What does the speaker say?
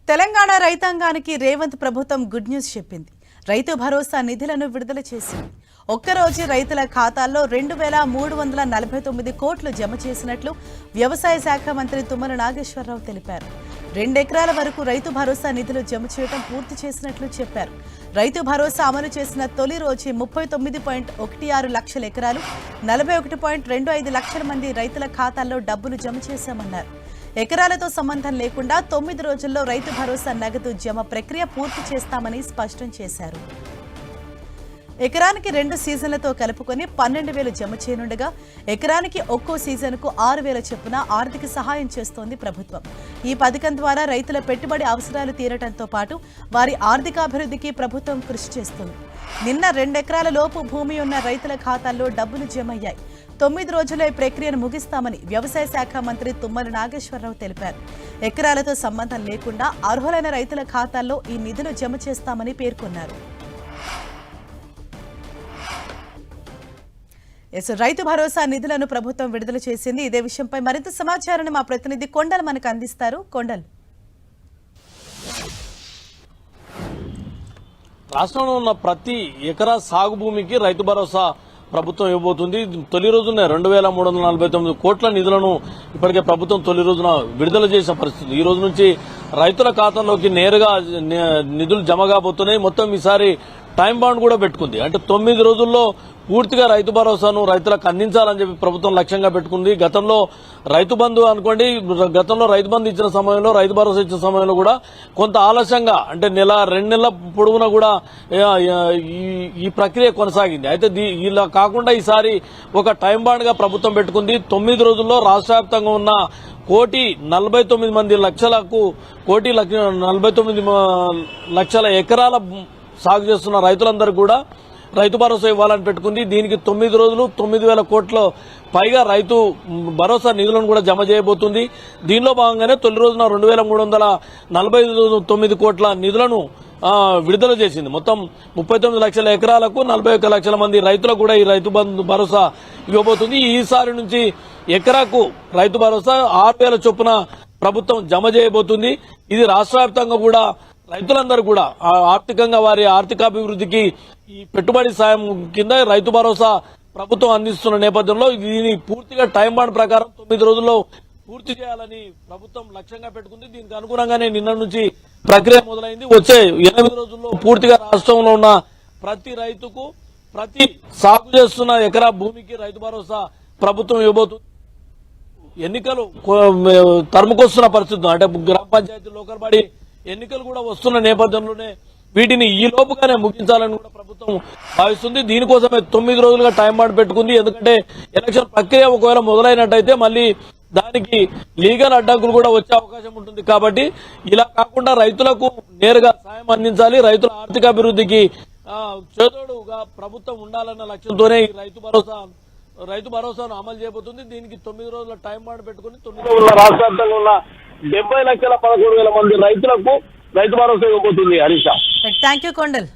తెలంగాణ రైతాంగానికి రేవంత్ ప్రభుత్వం good news చెప్పింది. రైతు భరోసా నిధులను విడుదల చేసింది. ఒక్కరోజు రైతుల ఖాతాల్లో 2349 కోట్లు జమ చేసినట్లు వ్యవసాయ శాఖ మంత్రి తుమ్మల నాగేశ్వరరావు తెలిపారు. 2 ఎకరాల వరకు రైతు భరోసా నిధులు జమ చేయడం పూర్తి చేసినట్లు చెప్పారు. రైతు భరోసా అమలు చేసిన తొలి రోజు 39.16 లక్షల ఎకరాలు 41.25 లక్షల మంది రైతుల ఖాతాల్లో డబ్బులు జమ చేశామన్నారు. ఎకరాలతో సంబంధం లేకుండా 9 రోజుల్లో రైతు భరోసా నగదు జమ ప్రక్రియ పూర్తి చేస్తామని స్పష్టం చేశారు. ఎకరానికి 2 సీజన్లతో కలుపుకొని 12,000 జమ చేయనుండగా ఎకరానికి ఒక్కో సీజన్కు 6,000 చొప్పున ఆర్థిక సహాయం చేస్తోంది ప్రభుత్వం. ఈ పథకం ద్వారా రైతుల పెట్టుబడి అవసరాలు తీరటంతో పాటు వారి ఆర్థికాభివృద్ధికి ప్రభుత్వం కృషి చేస్తుంది. నిన్న 2 ఎకరాల లోపు భూమి ఉన్న రైతుల ఖాతాల్లో డబ్బులు జమయ్యాయి. 9 రోజుల్లో ఈ ప్రక్రియను ముగిస్తామని వ్యవసాయ శాఖ మంత్రి తుమ్మల నాగేశ్వరరావు తెలిపారు. ఎకరాలతో సంబంధం లేకుండా అర్హులైన రైతుల ఖాతాల్లో ఈ నిధులు జమ చేస్తామని పేర్కొన్నారు. రైతు భరోసా నిధులను ప్రభుత్వం విడుదల చేసింది. ఇదే విషయంపై మరింత సమాచారాన్ని మా ప్రతినిధి కొండల్ మనకు అందిస్తారు. కొండల్, రాష్ట్రంలో ఉన్న ప్రతి ఎకరా సాగు భూమికి రైతు భరోసా ప్రభుత్వం ఇవ్వబోతుంది. తొలి రోజున 2349 కోట్ల నిధులను ఇప్పటికే ప్రభుత్వం తొలి రోజున విడుదల చేసిన పరిస్థితి. ఈ రోజు నుంచి రైతుల ఖాతాలోకి నేరుగా నిధులు జమ కాబోతున్నాయి. మొత్తం ఈసారి టైం బాండ్ కూడా పెట్టుకుంది. అంటే 9 రోజుల్లో పూర్తిగా రైతు భరోసాను రైతులకు అందించాలని చెప్పి ప్రభుత్వం లక్ష్యంగా పెట్టుకుంది. గతంలో రైతు బంధు అనుకోండి, గతంలో రైతు బంధు ఇచ్చిన సమయంలో, రైతు భరోసా ఇచ్చిన సమయంలో కూడా కొంత ఆలస్యంగా, అంటే 2 నెలల పొడవునా కూడా ఈ ప్రక్రియ కొనసాగింది. అయితే ఇలా కాకుండా ఈసారి ఒక టైం బాండ్ గా ప్రభుత్వం పెట్టుకుంది. 9 రోజుల్లో రాష్ట్ర వ్యాప్తంగా ఉన్న 1,49 లక్షల ఎకరాల సాగు చేస్తున్న రైతులందరూ కూడా రైతు భరోసా ఇవ్వాలని పెట్టుకుంది. దీనికి 9 రోజులు 9,000 కోట్ల పైగా రైతు భరోసా నిధులను కూడా జమ చేయబోతుంది. దీనిలో భాగంగానే తొలి రోజున 2,349 కోట్ల నిధులను విడుదల చేసింది. మొత్తం 39 లక్షల ఎకరాలకు 41 లక్షల మంది రైతులకు కూడా ఈ రైతు భరోసా ఇవ్వబోతుంది. ఈసారి నుంచి ఎకరాకు రైతు భరోసా 6,000 చొప్పున ప్రభుత్వం జమ చేయబోతుంది. ఇది రాష్ట్ర వ్యాప్తంగా కూడా రైతులందరూ కూడా ఆర్థికంగా వారి ఆర్థికాభివృద్ధికి ఈ పెట్టుబడి సాయం కింద రైతు భరోసా ప్రభుత్వం అందిస్తున్న నేపథ్యంలో దీని పూర్తిగా టైం బాండ్ ప్రకారం 9 రోజుల్లో పూర్తి చేయాలని ప్రభుత్వం లక్ష్యంగా పెట్టుకుంది. దీనికి అనుగుణంగానే నిన్న నుంచి ప్రక్రియ మొదలైంది. వచ్చే 8 రోజుల్లో పూర్తిగా రాష్ట్రంలో ఉన్న ప్రతి రైతుకు, ప్రతి సాగు చేస్తున్న ఎకరా భూమికి రైతు భరోసా ప్రభుత్వం ఇవ్వబోతుంది. ఎన్నికలు తరుముకొస్తున్న పరిస్థితి, అంటే గ్రామ పంచాయతీ, లోకల్ బాడీ ఎన్నికలు కూడా వస్తున్న నేపథ్యంలోనే వీటిని ఈ లోపుగానే ముగించాలని కూడా ప్రభుత్వం భావిస్తుంది. దీనికోసమే 9 రోజులుగా టైం బాండ్ పెట్టుకుంది. ఎందుకంటే ఎలక్షన్ ప్రక్రియ ఒకవేళ మొదలైనట్టయితే మళ్ళీ దానికి లీగల్ అడ్డంకులు కూడా వచ్చే అవకాశం ఉంటుంది. కాబట్టి ఇలా కాకుండా రైతులకు నేరుగా సాయం అందించాలి, రైతుల ఆర్థికాభివృద్ధికి చేదోడుగా ప్రభుత్వం ఉండాలన్న లక్ష్యంతోనే ఈ రైతు భరోసాను అమలు చేయబోతుంది. దీనికి 9 రోజుల టైం బాండ్ పెట్టుకుని 9 రోజుల రాష్ట్ర వ్యాప్తంగా ఉన్న 70,11,000 మంది రైతులకు రైతు భరోసా ఇవ్వబోతుంది. Harish, thank you Kondal.